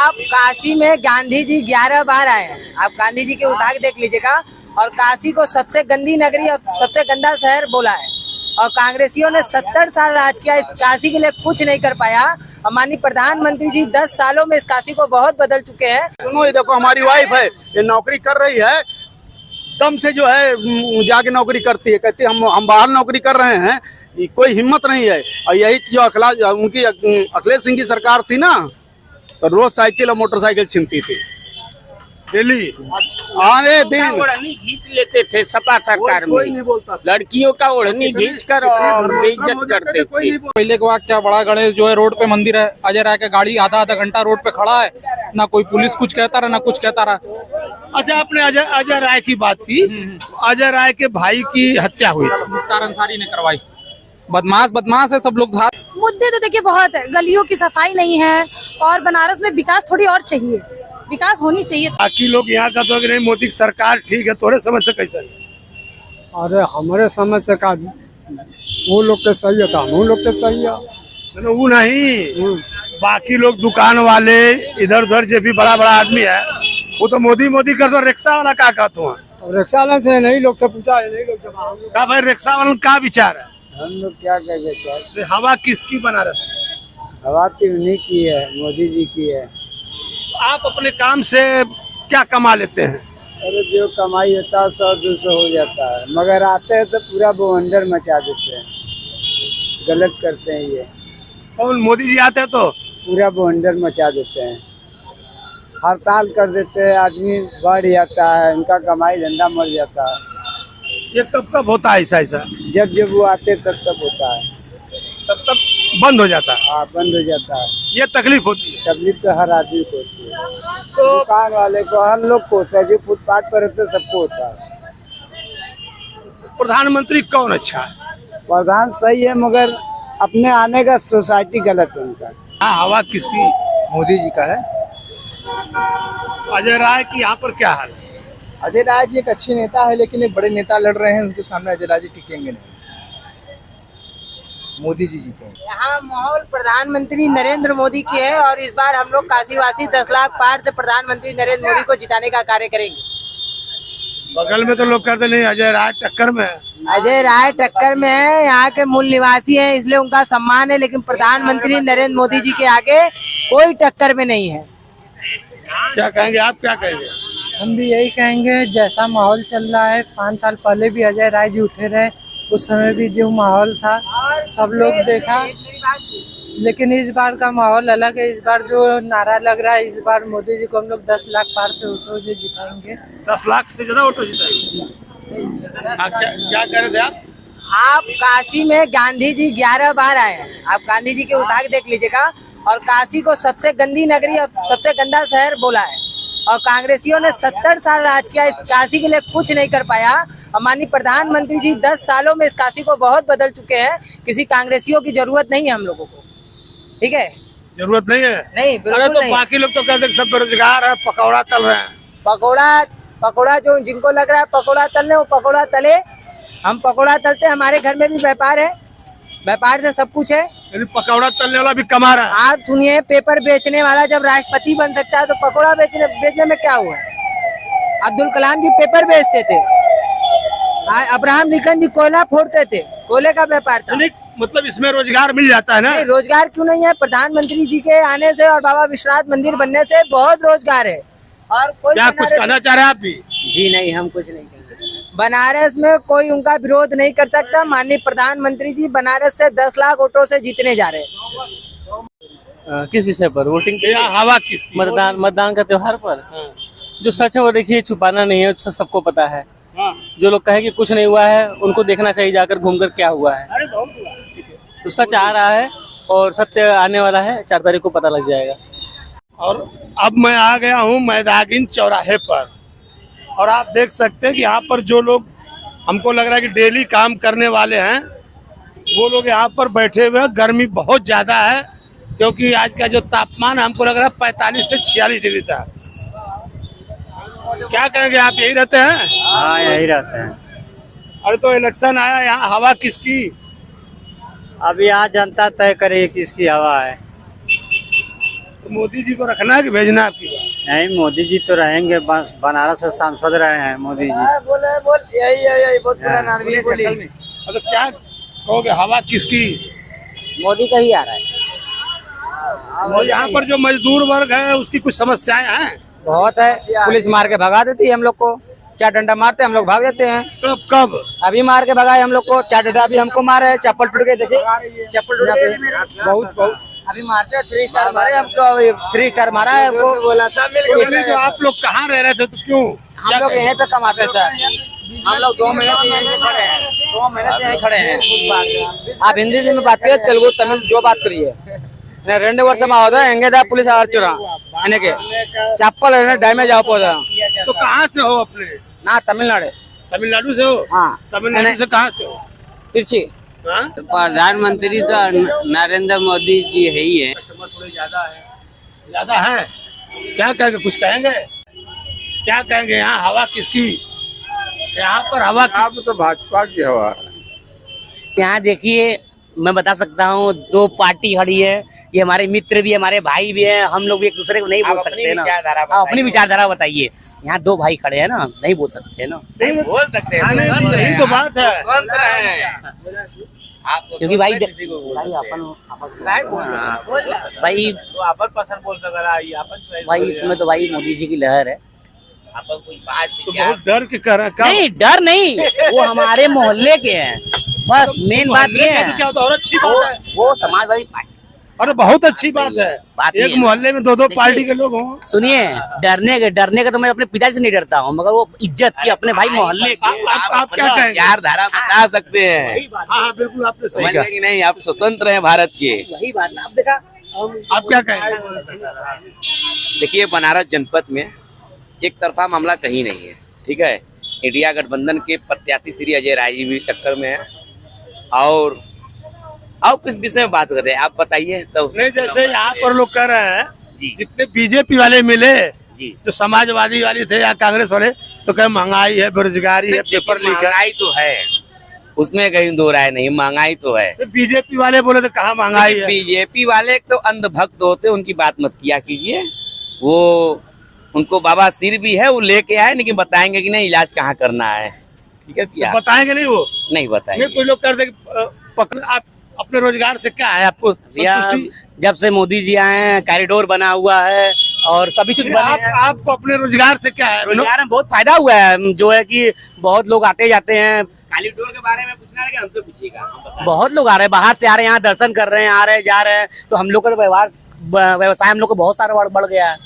आप काशी में गांधी जी 11 बार आए हैं। आप गांधी जी के उठा के देख लीजिएगा। और काशी को सबसे गंदी नगरी और सबसे गंदा शहर बोला है। और कांग्रेसियों ने 70 साल राज किया, इस काशी के लिए कुछ नहीं कर पाया। और माननीय प्रधानमंत्री जी 10 सालों में इस काशी को बहुत बदल चुके हैं। सुनो, ये देखो, हमारी वाइफ है, ये नौकरी कर रही है, दम से जो है जाके नौकरी करती है, कहती है हम बाहर नौकरी कर रहे हैं। कोई हिम्मत नहीं है। और यही जो उनकी अखिलेश सिंह की सरकार थी ना, तो रोज साइकिल और मोटरसाइकिल छीनती थी डेली, आने दिन ओढ़नी खींच लेते थे सपा सरकार कोई में, नहीं बोलता। लड़कियों का ओढ़नी खींच कर और बेइज्जत करते थे। पहले के वाक्य क्या, बड़ा गणेश जो है रोड पे मंदिर है, अजय राय का गाड़ी आधा घंटा रोड पे खड़ा है, ना कोई पुलिस कुछ कहता रहा ना कुछ कहता रहा। अच्छा, आपने अजय राय की बात की। अजय राय के भाई की हत्या हुई थी, मुख्तार अंसारी ने करवाई। बदमाश है सब लोग। मुद्दे तो देखिए बहुत है, गलियों की सफाई नहीं है और बनारस में विकास थोड़ी और चाहिए, विकास होनी चाहिए। बाकी लोग यहाँ का तो नहीं, मोदी की सरकार ठीक है, तोरे समझ से कैसे? अरे हमारे समझ से का वो लोग के सही है, हम लोग के सही है। वो नहीं, बाकी लोग दुकान वाले इधर उधर जो भी बड़ा बड़ा आदमी है, वो तो मोदी मोदी कर दो। रिक्शा वाला क्या कहते हैं? रिक्शा वाला से नहीं लोग से पूछा है, नहीं लोग का भाई रिक्शा वाला का विचार है? हम लोग क्या कहेंगे? हवा किसकी बनारस? हवा की उन्हीं की है, मोदी जी की है। आप अपने काम से क्या कमा लेते हैं? अरे जो कमाई होता है 100-200 हो जाता है, मगर आते हैं तो पूरा बवंडर मचा देते हैं, गलत करते हैं ये। और मोदी जी आते हैं तो पूरा बवंडर मचा देते हैं, हड़ताल कर देते हैं, आदमी बढ़ जाता है, उनका कमाई धंधा मर जाता है। ये कब कब होता है ऐसा? जब वो आते तब होता है, तब बंद हो जाता है। हाँ, बंद हो जाता है। ये तकलीफ होती है। तकलीफ तो हर आदमी को होती है, तो दुकान वाले को, हर लोग को होता है, जो फुटपाथ पर रहते सबको होता है। प्रधानमंत्री कौन अच्छा है? प्रधान सही है, मगर अपने आने का सोसाइटी गलत है उनका। हाँ, हवा किसकी? मोदी जी का है। अजय राय की यहाँ पर क्या हाल है? अजय राय जी एक अच्छे नेता है, लेकिन एक बड़े नेता लड़ रहे हैं, उनके सामने अजय राय जी टिकेंगे नहीं। मोदी जी जीतेंगे। यहाँ माहौल प्रधानमंत्री नरेंद्र मोदी की है। और इस बार हम लोग काशीवासी 10 लाख पार से प्रधानमंत्री नरेंद्र मोदी को जिताने का कार्य करेंगे। बगल में तो लोग कहते नहीं, अजय राय टक्कर में है। अजय राय टक्कर में है, यहाँ के मूल निवासी हैं, इसलिए उनका सम्मान है। लेकिन प्रधानमंत्री नरेंद्र मोदी जी के आगे कोई टक्कर में नहीं है। क्या कहेंगे आप, क्या कहेंगे? हम भी यही कहेंगे, जैसा माहौल चल रहा है, 5 साल पहले भी अजय राय जी उठे रहे, उस समय भी जो माहौल था सब लोग देखा। लेकिन इस बार का माहौल अलग है। इस बार जो नारा लग रहा है, इस बार मोदी जी को हम लोग 10 लाख पार से वोटों से जिताएंगे। 10 लाख से ज्यादा वोटों जिताएंगे। क्या कह रहे थे आप? आप काशी में गांधी जी 11 बार आए हैं। आप गांधी जी के उठा के देख लीजिएगा। और काशी को सबसे गंदी नगरी और सबसे गंदा शहर बोला है। और कांग्रेसियों ने 70 साल राज किया, इस काशी के लिए कुछ नहीं कर पाया। और माननीय प्रधानमंत्री जी 10 सालों में इस काशी को बहुत बदल चुके हैं। किसी कांग्रेसियों की जरूरत नहीं है हम लोगों को, ठीक है? जरूरत नहीं है? नहीं, अरे बिल्कुल तो नहीं। बाकी लोग तो कहते हैं सब बेरोजगार है, पकौड़ा तल रहे हैं। पकौड़ा जो जिनको लग रहा है पकौड़ा तलने, वो पकौड़ा तले। हम पकौड़ा तलते, हमारे घर में भी व्यापार है, व्यापार से सब कुछ है। पकौड़ा तलने वाला भी कमा रहा है। आप सुनिए, पेपर बेचने वाला जब राष्ट्रपति बन सकता है तो पकौड़ा बेचने में क्या हुआ? अब्दुल कलाम जी पेपर बेचते थे, अब्राहम लिंकन जी कोयला फोड़ते थे, कोयले का व्यापार था। मतलब इसमें रोजगार मिल जाता है ना? नहीं, रोजगार क्यों नहीं है? प्रधानमंत्री जी के आने से और बाबा विश्वनाथ मंदिर बनने से बहुत रोजगार है। और कोई क्या कुछ कहना चाह रहे हैं आप भी? जी नहीं, हम कुछ नहीं कहेंगे। बनारस में कोई उनका विरोध नहीं कर सकता। माननीय प्रधानमंत्री जी बनारस से 10 लाख वोटों से जीतने जा रहे हैं। किस विषय पर? वोटिंग? हवा किसकी? मतदान का त्योहार पर। जो सच है वो देखिए, छुपाना नहीं है, सबको पता है। जो लोग कहे कि कुछ नहीं हुआ है, उनको देखना चाहिए जाकर घूमकर क्या हुआ है। तो सच आ रहा है और सत्य आने वाला है, 4 तारीख को पता लग जाएगा। और अब मैं आ गया हूँ मैदागिन चौराहे पर, और आप देख सकते हैं कि यहाँ पर जो लोग हमको लग रहा है कि डेली काम करने वाले हैं, वो लोग यहाँ पर बैठे हुए हैं। गर्मी बहुत ज्यादा है, क्योंकि आज का जो तापमान हमको लग रहा है 45 से 46 डिग्री था। क्या कहेंगे आप, यही रहते हैं? हाँ, यही रहते हैं। अरे तो इलेक्शन आया, यहाँ हवा किसकी? अब यहाँ जनता तय करे किसकी हवा है। मोदी जी को रखना है कि भेजना है आपकी बात? नहीं, मोदी जी तो रहेंगे, बनारस से सांसद रहे हैं मोदी जी। यही बहुत पुराना आदमी बोली। तो क्या कहोगे, हवा किसकी? मोदी का ही आ रहा है। और यहाँ पर जो मजदूर वर्ग है उसकी कुछ समस्याएं हैं? बहुत है, पुलिस मार के भगा देती है हम लोग को, 4 डंडा मारते हम लोग भाग जाते हैं। तो कब? अभी मार के भगाए हम लोग को, 4 डंडा अभी हमको मारे, चप्पल टूट गए, देखिए चप्पल टूट गए बहुत। अभी मारते हैं, 3 स्टार मारे हमको, 3 स्टार मारा है हमको। बोला सब मिल पहले जो आप लोग कहाँ रह रहे थे तो क्यों? हम लोग यहीं पे कमाते हैं सर, हम लोग 2 महीने से यहीं पे खड़े हैं, 2 महीने से यहीं खड़े हैं। आप हिंदी में बात करिए, तेलुगु तमिल जो बात करिए। 2 ವರ್ಷ ಹೆಂಗದ पुलिस आर्चर अनेके चप्पल डैमेज आपोदा। तो कहाँ से हो अपने? ना तमिलनाडु। तमिलनाडु से हो? हाँ, तमिलनाडु से कहाँ से हो? तिरछी। हाँ? प्रधानमंत्री तो नरेंद्र मोदी जी है ही है। ज्यादा है? क्या कहेंगे, कुछ कहेंगे? क्या कहेंगे, यहाँ हवा किसकी? यहाँ पर हवा किसकी? तो भाजपा की हवा। यहाँ देखिए, मैं बता सकता हूँ, 2 पार्टी खड़ी है। ये हमारे मित्र भी है, हमारे भाई भी हैं, हम लोग भी एक दूसरे को नहीं बोल सकते ना। आप अपनी विचारधारा बताइए। यहाँ 2 भाई खड़े हैं ना, नहीं बोल सकते ना। नहीं बोल सकते, यही तो बात है। क्योंकि भाई अपन भाई अपन पसंद बोल सकता है, भाई इसमें तो भाई मोदी जी की लहर है। अपन कोई बात तो बहुत डर के कर नहीं, डर नहीं, वो हमारे मोहल्ले के हैं, बस मेन बात ये है। क्या होता है, और अच्छी बात है। वो समाजवादी पार्टी। अरे बहुत अच्छी बात है, बात एक ये है। मोहल्ले में 2-2 पार्टी के लोग हों। सुनिए, डरने का तो मैं अपने पिताजी से नहीं डरता हूँ, मगर वो इज्जत की अपने भाई मोहल्ले की। आप क्या कहेंगे? यार धारा बता सकते हैं, हाँ बिल्कुल, आपने सही समझ कहा। रहे कि नहीं? आप स्वतंत्र हैं भारत के। वही बात ना, अब देखा आप क्या कहेंगे? देखिए, बनारस जनपद में एक तरफा मामला कहीं नहीं है, ठीक है। इंडिया गठबंधन के प्रत्याशी श्री अजय राय जी भी टक्कर में है। और किस विषय में बात कर रहे हैं आप बताइए तो। नहीं, जैसे यहाँ पर लोग कह रहे हैं, जितने बीजेपी वाले मिले, जो समाजवादी वाले थे या कांग्रेस वाले, तो कहे महंगाई है, बेरोजगारी है, पेपर लीक है। महंगाई तो है, उसमें कहीं 2 राय नहीं, महंगाई तो है। तो बीजेपी वाले बोले तो कहाँ महंगाई है? बीजेपी वाले तो अंधभक्त होते, उनकी बात मत किया कीजिए। वो उनको बाबा सिर भी है, वो लेके आए, लेकिन बताएंगे कि नहीं इलाज कहाँ करना है, ठीक है भैया? बताएंगे नहीं, वो नहीं बताएंगे। कोई लोग कहते आप अपने रोजगार से क्या है आपको संतुष्टि? जब से मोदी जी आए हैं, कॉरिडोर बना हुआ है और सभी चीज बने हैं। आपको अपने रोजगार से क्या है? रोजगार में बहुत फायदा हुआ है, जो है कि बहुत लोग आते जाते हैं। कॉरिडोर के बारे में पूछना है कि हमसे पूछिएगा। बहुत लोग आ रहे हैं, बाहर से आ रहे हैं, यहाँ दर्शन कर रहे हैं, आ रहे हैं, जा रहे हैं। तो हम लोग का व्यवसाय हम लोग को बहुत सारा बढ़ गया है।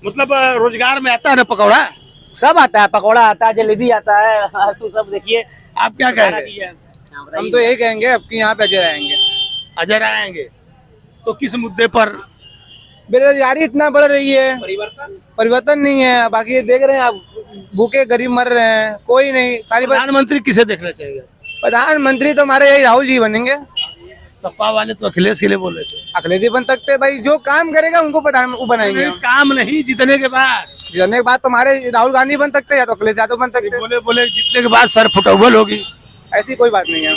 मतलब रोजगार में आता है ना, पकौड़ा सब आता है, पकौड़ा आता है, जलेबी आता है, आसू सब। देखिए आप क्या कहेंगे? हम तो यही कहेंगे, अब की यहाँ पे अजय आएंगे। अजय आएंगे तो किस मुद्दे पर? बेरोजगारी इतना बढ़ रही है, परिवर्तन नहीं है। बाकी ये देख रहे हैं आप, भूखे गरीब मर रहे हैं, कोई नहीं। खाली प्रधानमंत्री किसे देखना चाहिए? प्रधानमंत्री तो हमारे यही राहुल जी बनेंगे। सपा वाले तो अखिलेश के लिए बोले थे। अखिलेश जी बन सकते भाई, जो काम करेगा उनको प्रधानमंत्री बनाएंगे। काम नहीं, जीतने के बाद। जीतने के बाद तो हमारे राहुल गांधी बन सकते हैं, या तो अखिलेश यादव बन सकते हैं। बोले जीतने के बाद सर फुटबॉल होगी, ऐसी कोई बात नहीं है।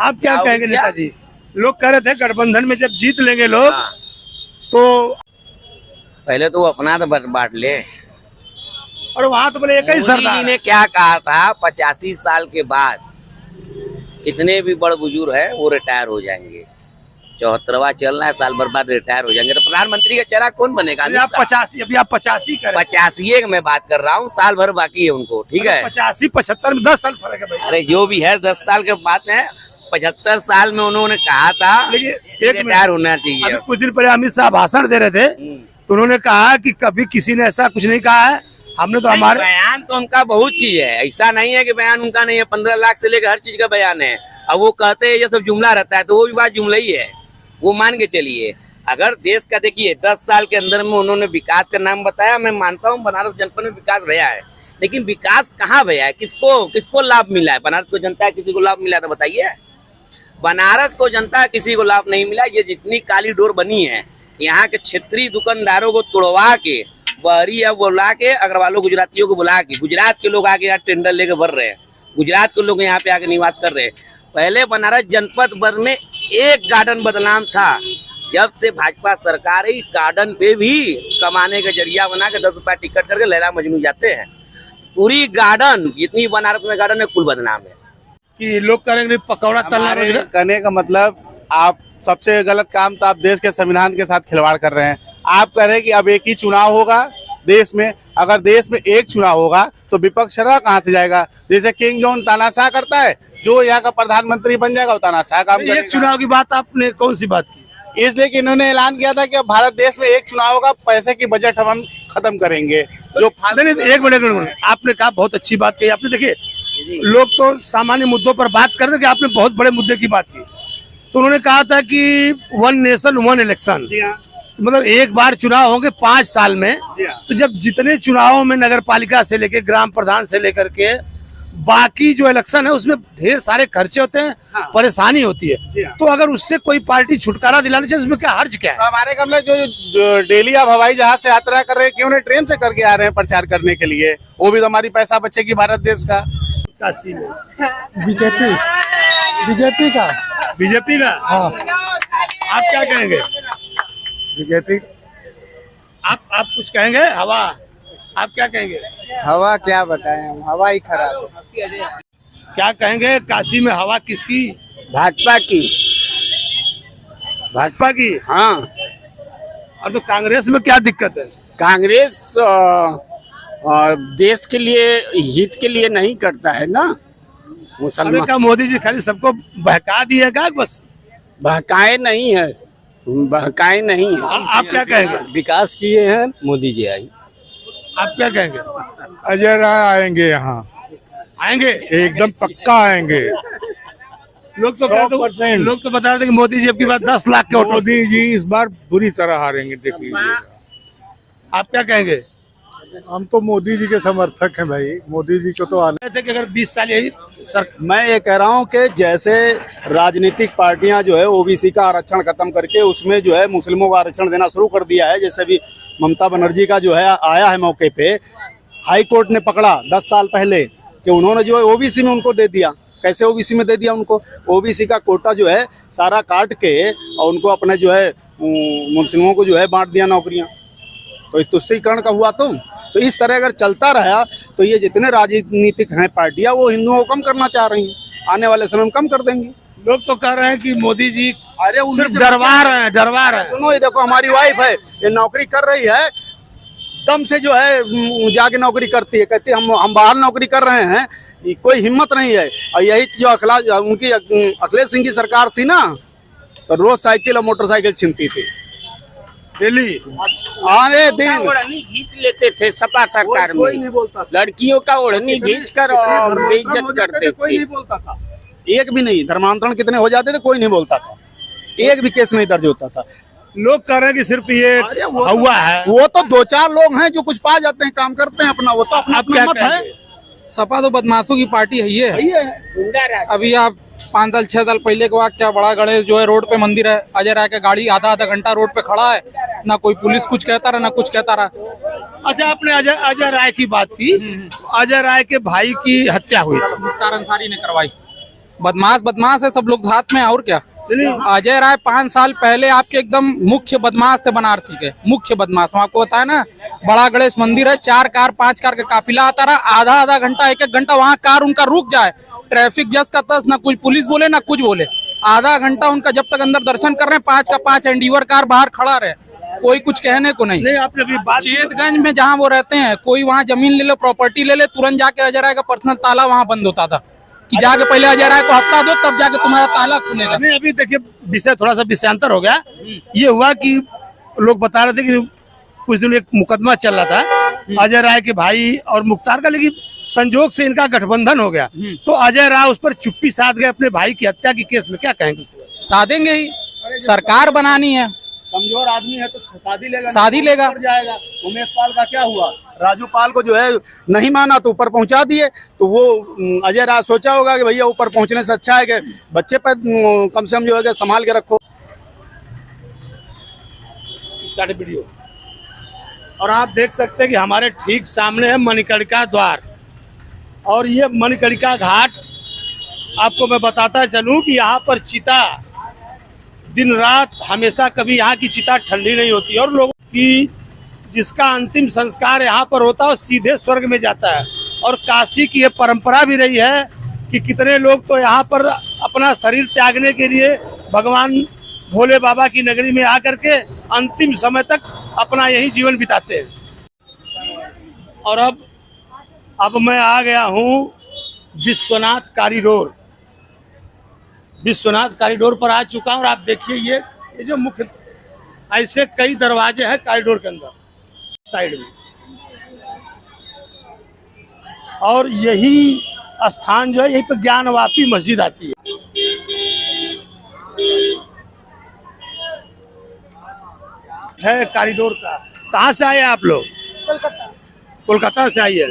आप क्या कहेंगे नेताजी? लोग कह रहे थे गठबंधन में जब जीत लेंगे लोग, तो पहले तो वो अपना तो बांट ले। और वहाँ तो बोले एक ही मोदी सरदार जी ने क्या कहा था, 85 साल के बाद कितने भी बड़ बुजुर्ग है वो रिटायर हो जाएंगे। 74वां चल रहा है, साल भर बाद रिटायर हो जाएंगे, तो प्रधानमंत्री का चेहरा कौन बनेगा? अभी आप 85 करें। 85 की मैं बात कर रहा हूँ, साल भर बाकी है उनको, ठीक है। 85-75 में 10 साल फर्क है भाई। अरे जो भी है 10 साल के बात है। 75 साल में उन्होंने कहा था रिटायर होना चाहिए। अभी कुछ दिन पहले अमित शाह भाषण दे रहे थे, तो उन्होंने कहा कि कभी किसी ने ऐसा कुछ नहीं कहा है, हमने तो हमारे बयान तो उनका बहुत चीज है, ऐसा नहीं है कि बयान उनका नहीं है। 15 लाख से लेकर हर चीज का बयान है। अब वो कहते हैं ये सब जुमला रहता है, तो वो भी बात जुमला ही है, वो मान के चलिए। अगर देश का देखिए 10 साल के अंदर में उन्होंने विकास का नाम बताया, मैं मानता हूँ बनारस जनपद में विकास भया है, लेकिन विकास कहाँ भया है? किसको लाभ मिला है? बनारस को जनता किसी को लाभ मिला तो बताइए। बनारस को जनता किसी को लाभ नहीं मिला। ये जितनी काली डोर बनी है, यहाँ के क्षेत्रीय दुकानदारों को तोड़वा के, बहरी बुला के, अग्रवालों गुजरातियों को बुला के, गुजरात के लोग आके यहाँ टेंडर लेके भर रहे हैं, गुजरात के लोग यहाँ पे आके निवास कर रहे हैं। पहले बनारस जनपद भर में एक गार्डन बदलाम था, जब से भाजपा सरकार है, गार्डन पे भी कमाने का जरिया बना के 10 रुपया टिकट करके लैला मजनू जाते हैं। पूरी गार्डन जितनी बनारस में गार्डन है कुल बदनाम है। कि लोग करेंगे पकौड़ा तलना हमारे रोजगार। कहने का मतलब आप सबसे गलत काम तो आप देश के संविधान के साथ खिलवाड़ कर रहे हैं। आप कह रहे हैं कि अब एक ही चुनाव होगा देश में। अगर देश में एक चुनाव होगा तो विपक्ष रहा कहाँ से जाएगा? जैसे किंग जॉन तानाशाह करता है, जो यहाँ का प्रधानमंत्री बन जाएगा वो तानाशाह काम एक करेगा। चुनाव की बात आपने कौन सी बात की? इसलिए कि इन्होंने ऐलान किया था कि अब भारत देश में एक चुनाव होगा, पैसे की बजट हम खत्म करेंगे। जो नहीं, एक मिनट, आपने कहा बहुत अच्छी बात कही आपने। देखिए, लोग तो सामान्य मुद्दों पर बात कर रहे थे, आपने बहुत बड़े मुद्दे की बात की। तो उन्होंने कहा था कि 1 नेशन 1 इलेक्शन, मतलब एक बार चुनाव होंगे 5 साल में। तो जब जितने चुनावों में नगर पालिका से लेके ग्राम प्रधान से लेकर के बाकी जो इलेक्शन है उसमें ढेर सारे खर्चे होते हैं, परेशानी होती है। तो अगर उससे कोई पार्टी छुटकारा दिलानी चाहिए, उसमें क्या हर्ज क्या है? हमारे कमले जो डेली आप हवाई जहाज से यात्रा कर रहे हैं, क्यों नहीं ट्रेन से करके आ रहे हैं प्रचार करने के लिए? वो भी तो हमारी पैसा बचेगी भारत देश का। काशी में बीजेपी का। बीजेपी का, हाँ आप क्या कहेंगे? बीजेपी। आप कुछ कहेंगे? हवा, आप क्या कहेंगे? हवा क्या बताएं हम, हवा ही खराब है। क्या कहेंगे? काशी में हवा किसकी? भाजपा की। भाजपा की। हाँ, और तो कांग्रेस में क्या दिक्कत है? कांग्रेस देश के लिए, हित के लिए नहीं करता है ना। अरे मुसलमान क्या मोदी जी खाली सबको बहका दिएगा? बस बहकाए नहीं है, बहकाए नहीं है। आप क्या कहेंगे? विकास किए हैं मोदी जी आई। आप क्या कहेंगे? अजय राय आएंगे यहाँ, आएंगे? एकदम पक्का आएंगे। लोग तो बता रहे थे कि मोदी जी अब की बार 10 लाख के वोटों से। मोदी जी इस बार बुरी तरह हारेंगे, देख लीजिए। आप क्या कहेंगे? हम तो मोदी जी के समर्थक हैं भाई, मोदी जी को तो आने। थे कि अगर 20 साल यही सर, मैं ये कह रहा हूँ कि जैसे राजनीतिक पार्टियां जो है ओबीसी का आरक्षण खत्म करके उसमें जो है मुस्लिमों का आरक्षण देना शुरू कर दिया है। जैसे भी ममता बनर्जी का जो है आया है मौके पे, हाई कोर्ट ने पकड़ा 10 साल पहले कि उन्होंने जो है ओबीसी में उनको दे दिया। कैसे ओबीसी में दे दिया उनको? ओबीसी का कोटा जो है सारा काट के और उनको अपने जो है मुस्लिमों को जो है बांट दिया नौकरियां। तो तुष्टीकरण का हुआ। तो इस तरह अगर चलता रहा तो ये जितने राजनीतिक हैं पार्टियां वो हिंदुओं को कम करना चाह रही हैं, आने वाले समय में कम कर देंगे। लोग तो कह रहे हैं कि मोदी जी अरे सिर्फ डरवा रहे हैं। सुनो, ये देखो हमारी वाइफ है, ये नौकरी कर रही है, दम से जो है जाके नौकरी करती है, कहती है हम बाहर नौकरी कर रहे हैं, कोई हिम्मत नहीं है। और यही जो उनकी अखिलेश सिंह की सरकार थी ना, तो रोज साइकिल और मोटरसाइकिल छीनती थी दिल्ली। आने दिन। ओढ़नी खींच लेते थे सपा सरकार में, कोई नहीं बोलता था। लड़कियों का ओढ़नी खींच कर और बेइज्जत करते कोई थे। नहीं बोलता था, एक भी नहीं। धर्मांतरण कितने हो जाते थे, कोई नहीं बोलता था, एक भी केस नहीं दर्ज होता था। लोग कह रहे हैं कि सिर्फ ये हुआ है। वो तो 2-4 लोग हैं जो कुछ पा जाते हैं, काम करते हैं अपना, वो तो अपना आप क्या मत है। सपा तो बदमाशों की पार्टी है ये। सही है। अभी आप 5 साल 6 साल पहले के बाद क्या बड़ा गणेश जो है रोड पे मंदिर है, अजय राय का गाड़ी आधा घंटा रोड पे खड़ा है, ना कोई पुलिस कुछ कहता रहा ना कुछ कहता रहा। अच्छा, आपने अजय राय की बात की। अजय राय के भाई की हत्या हुई थी, मुख्तार अंसारी ने करवाई। बदमाश है सब लोग साथ में, और क्या। अजय राय 5 साल पहले आपके एकदम मुख्य बदमाश थे बनारसी के, मुख्य बदमाश। हम आपको बताया ना, बड़ा गणेश मंदिर है, 4 कार 5 कार का काफिला आता रहा, आधा घंटा 1 घंटा वहाँ कार उनका रुक जाए, ट्रैफिक जस का तस, ना कुछ पुलिस बोले ना कुछ बोले, आधा घंटा उनका जब तक अंदर दर्शन कर रहे हैं 5 का 5 एंडीवर कार बाहर खड़ा रहे, कोई कुछ कहने को नहीं। आपने अभी बात चेतगंज में जहाँ वो रहते हैं, कोई वहाँ जमीन ले लो, प्रॉपर्टी ले ले, तुरंत जाके अजय राय का पर्सनल ताला वहाँ बंद होता था कि जाके पहले अजय राय को हफ्ता दो तब जाके तुम्हारा ताला खुलेगा। नहीं, अभी देखिए विषय थोड़ा सा विषयांतर हो गया। ये हुआ कि लोग बता रहे थे कि कुछ दिन एक मुकदमा चल रहा था अजय राय के भाई और मुख्तार का, लेकिन संजोग से इनका गठबंधन हो गया तो अजय राय उस पर चुप्पी साध गए अपने भाई की हत्या के केस में। क्या कहेंगे? साधेंगे ही, सरकार बनानी है। कमजोर आदमी है तो शादी लेगा। जाएगा। उमेश पाल का क्या हुआ? राजू पाल को जो है नहीं माना तो ऊपर पहुंचा दिए। तो वो अजय राय सोचा होगा कि भैया ऊपर पहुंचने से अच्छा है कि बच्चे पर कम से कम जो है संभाल के रखो। Start video. और आप देख सकते हैं कि हमारे ठीक सामने है मणिकर्णिका द्वार, और ये मणिकर्णिका घाट आपको मैं बताता चलूं कि यहाँ पर चिता दिन रात हमेशा कभी यहाँ की चिता ठंडी नहीं होती और लोगों की जिसका अंतिम संस्कार यहाँ पर होता है वो सीधे स्वर्ग में जाता है। और काशी की ये परंपरा भी रही है कि कितने लोग तो यहाँ पर अपना शरीर त्यागने के लिए भगवान भोले बाबा की नगरी में आकर के अंतिम समय तक अपना यही जीवन बिताते हैं। और अब मैं आ गया हूँ विश्वनाथ कॉरिडोर पर आ चुका हूँ। और आप देखिए ये जो मुख्य ऐसे कई दरवाजे हैं कॉरिडोर के अंदर साइड में, और यही स्थान जो है यहीं पर ज्ञानवापी मस्जिद आती है कॉरिडोर का। कहाँ से आए आप लोग? कोलकाता से आई है।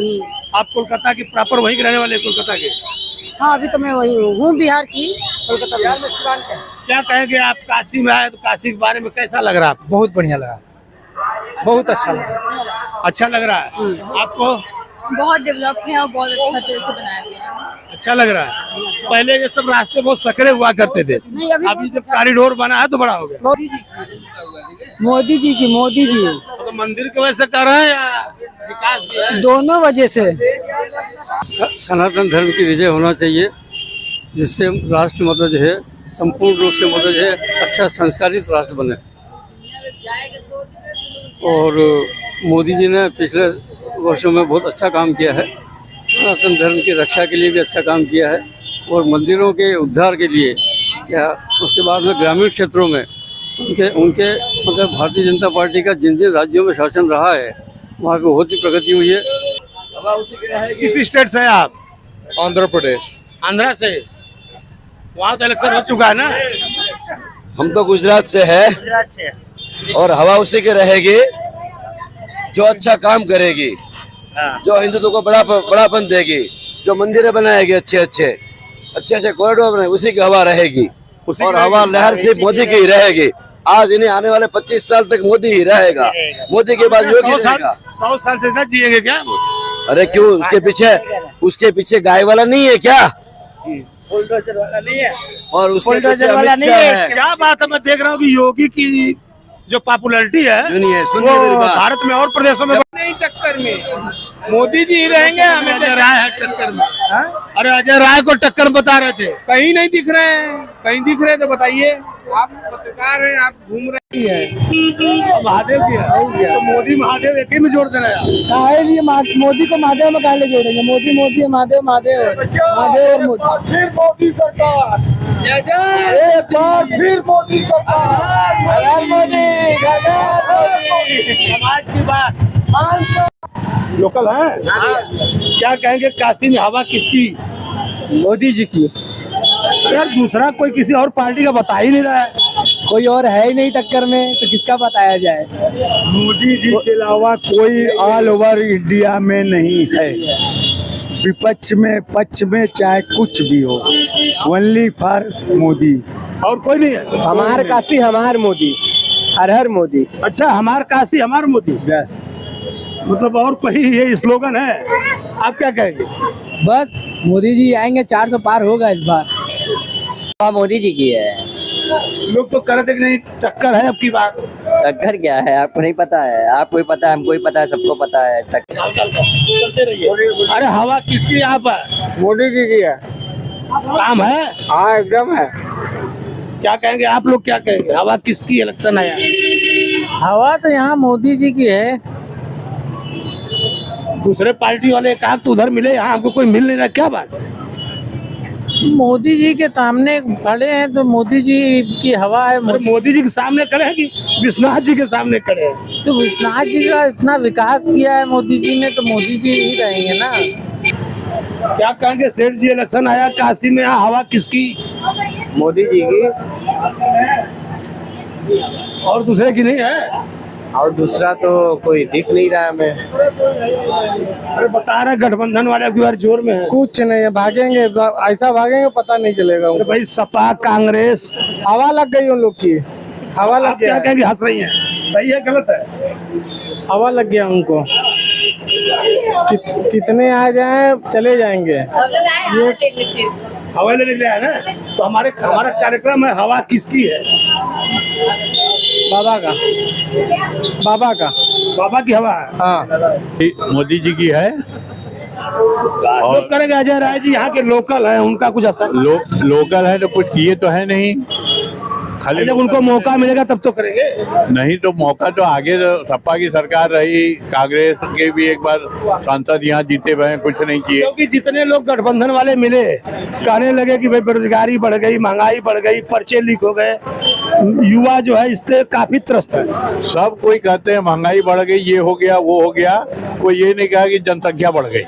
आप कोलकाता की प्रॉपर वहीं के रहने वाले? कोलकाता के? हाँ, अभी तो मैं वही हूँ बिहार की, कोलकाता में। क्या कहेंगे आप? काशी में आए तो काशी के बारे में कैसा लग रहा है आपको? बहुत बढ़िया लगा, बहुत अच्छा लगा। अच्छा लग रहा है आपको? बहुत डेवलप है और बहुत अच्छा तरह से बनाया गया है। अच्छा लग रहा है। पहले ये सब रास्ते बहुत सकरे हुआ करते थे, अभी जब कॉरिडोर बना है तो बड़ा हो गया। मोदी जी की तो मंदिर की वजह से कर रहे हैं या विकास की है? दोनों वजह से। सनातन धर्म की विजय होना चाहिए, जिससे राष्ट्र मतलब जो है संपूर्ण रूप से मतलब जो है अच्छा संस्कारित राष्ट्र बने। और मोदी जी ने पिछले वर्षों में बहुत अच्छा काम किया है, सनातन धर्म की रक्षा के लिए भी अच्छा काम किया है, और मंदिरों के उद्धार के लिए या उसके बाद में ग्रामीण क्षेत्रों में उनके मतलब भारतीय जनता पार्टी का जिन जिन राज्यों में शासन रहा है वहाँ पे बहुत ही प्रगति हुई है। किस स्टेट से हैं आप? आंध्र प्रदेश। आंध्रा से? वहाँ तो इलेक्शन हो चुका है ना? हम तो गुजरात से है और हवा उसी की रहेगी जो अच्छा काम करेगी, जो हिंदुत्व को बड़ापन देगी, जो मंदिरें बनाएगी अच्छे कॉरिडोर बनाए, उसी की हवा रहेगी। और हवा लहर सिर्फ मोदी की ही रहेगी। आज इन्हें आने वाले 25 साल तक मोदी ही रहेगा। मोदी के बाद योगी रहेगा। 100 साल से ज्यादा जिएंगे क्या? अरे क्यों? उसके पीछे गाय वाला नहीं है क्या? बुलडोजर वाला नहीं है और उसके बुलडोजर वाला नहीं है। क्या बात है? मैं देख रहा हूँ कि योगी की जो पॉपुलैरिटी है वो भारत में और प्रदेशों में नहीं, टक्कर में मोदी जी ही रहेंगे। हमें अजय राय है टक्कर में। अरे अजय राय को टक्कर बता रहे थे, कहीं नहीं दिख रहे हैं, कहीं दिख रहे तो बताइए। आप पत्रकार हैं, आप घूम रहे हैं। महादेव जी है तो मोदी महादेव एक ही में जोड़ देना यार। काहे लिए मोदी को महादेव में काहे जोड़ेंगे? मोदी है, महादेव और मोदी। फिर मोदी सरकार, एक बार फिर मोदी सरकार, समाज की बात। लोकल है। क्या कहेंगे काशी में हवा किसकी? मोदी जी की। यार दूसरा कोई किसी और पार्टी का बता ही नहीं रहा है। कोई और है ही नहीं टक्कर में, तो किसका बताया जाए? मोदी जी के अलावा कोई ऑल ओवर इंडिया में नहीं है। विपक्ष में पक्ष में चाहे कुछ भी हो, ओनली फॉर मोदी, और कोई नहीं है। हमार काशी हमार मोदी, हर हर मोदी। अच्छा, हमार काशी हमार मोदी, बस। मतलब और कोई ये स्लोगन है? आप क्या कहेंगे? बस मोदी जी आएंगे, 400 पार होगा इस बार। मोदी जी की है। लोग तो कह रहे थे कि नहीं टक्कर है अब की बार। टक्कर क्या है आपको नहीं पता है? आपको ही पता है, हमको ही पता है, सबको पता है। चलते रहिए। अरे हवा किसकी यहाँ पर? मोदी जी की है। काम है? हाँ एकदम है। क्या कहेंगे आप लोग? क्या कहेंगे हवा किसकी? इलेक्शन आया, हवा तो यहाँ मोदी जी की है। दूसरे पार्टी वाले कहा तो उधर मिले, यहाँ हमको कोई मिल नहीं रहा। क्या बात? मोदी जी के सामने खड़े हैं तो मोदी जी की हवा है। मोदी जी के सामने खड़े हैं कि विश्वनाथ जी के सामने खड़े हैं? तो विश्वनाथ जी का इतना विकास किया है मोदी जी ने, तो मोदी जी ही रहेंगे ना। क्या कहेंगे सेठ जी? इलेक्शन आया काशी में, यहाँ हवा किसकी? मोदी जी की। और दूसरे की नहीं है? और दूसरा तो कोई दिख नहीं रहा हमें। अरे बता रहे गठबंधन वाले अब बार जोर में है। कुछ नहीं है, भागेंगे, ऐसा भागेंगे पता नहीं चलेगा। अरे भाई सपा कांग्रेस हवा लग गई उन लोग की, हवा लग गया। क्या कहेंगे? हंस रही है, सही है गलत है? हवा लग गया उनको। कितने आ जाए चले जाएंगे। हवा लेने के लिए आए ना, तो हमारा कार्यक्रम है हवा किसकी है? बाबा का बाबा की हवा है। हाँ मोदी जी की है। लोग करेंगे अजय राय जी यहाँ के लोकल हैं, उनका कुछ असर लोकल है तो कुछ किए तो है नहीं, खाली जब उनको मौका मिलेगा तब तो करेंगे। नहीं तो मौका तो आगे सपा की सरकार रही, कांग्रेस के भी एक बार सांसद यहाँ जीते हुए हैं, कुछ नहीं किए। क्योंकि जितने लोग गठबंधन वाले मिले कहने लगे कि भाई बेरोजगारी बढ़ गई, महंगाई बढ़ गई, पर्चे लीक हो गए, युवा जो है इससे काफी त्रस्त है। सब कोई कहते हैं महंगाई बढ़ गई, ये हो गया वो हो गया, कोई ये नहीं कहा कि जनसंख्या बढ़ गई।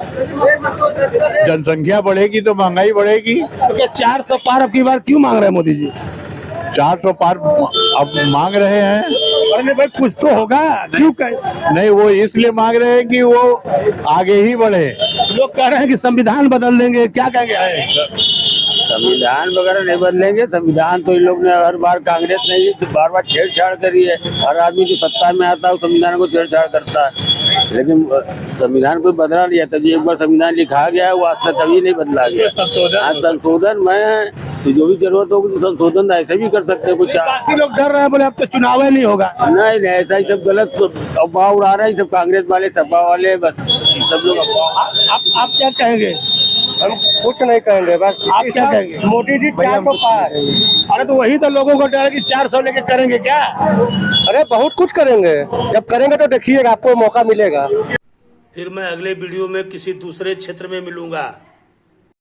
जनसंख्या बढ़ेगी तो महंगाई बढ़ेगी। तो 400 पार अब की बार क्यों मांग रहे हैं मोदी जी? 400 पार अब मांग रहे हैं। अरे भाई कुछ तो होगा, क्यों नहीं, वो इसलिए मांग रहे हैं कि वो आगे ही बढ़े। लोग कह रहे हैं कि संविधान बदल देंगे, क्या कहेंगे? संविधान वगैरह नहीं बदलेंगे। संविधान तो इन लोग ने हर बार, कांग्रेस ने ही तो बार बार छेड़छाड़ करी है। हर आदमी जो सत्ता में आता है वो संविधान को छेड़छाड़ करता है, लेकिन संविधान कोई बदला नहीं है। तभी एक बार संविधान लिखा गया है, वो आज तक कभी नहीं बदला गया। आज संशोधन में तो जो भी जरूरत होगी तो संशोधन ऐसे भी कर सकते हैं। कुछ बाकी लोग डर रहे हैं, बोले अब तो चुनाव ही नहीं होगा। नहीं, ऐसा ही सब गलत अफवाह उड़ा रहे हैं सब, कांग्रेस वाले, सपा वाले, बस सब लोग अफवाह। आप क्या कहेंगे? हम कुछ नहीं कहेंगे, बस आप क्या कहेंगे? मोदी जी 400 पार। अरे तो वही तो लोगों को डर है कि 400 लेके करेंगे क्या? अरे बहुत कुछ करेंगे, जब करेंगे तो देखिएगा आपको मौका मिलेगा। फिर मैं अगले वीडियो में किसी दूसरे क्षेत्र में मिलूंगा।